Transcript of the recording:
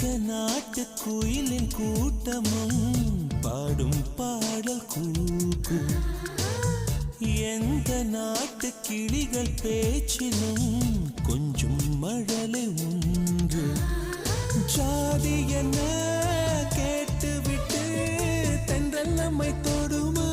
எந்த நாட்டு குயிலின் கூட்டமும் பாடும் பாடல் கூக்கும் எந்த நாட்டு கிளிகள் பேச்சிலும் கொஞ்சம் மழலை உண்டு ஜாதி என்ன கேட்டுவிட்டு தென்றல் நம்மை தொடுமா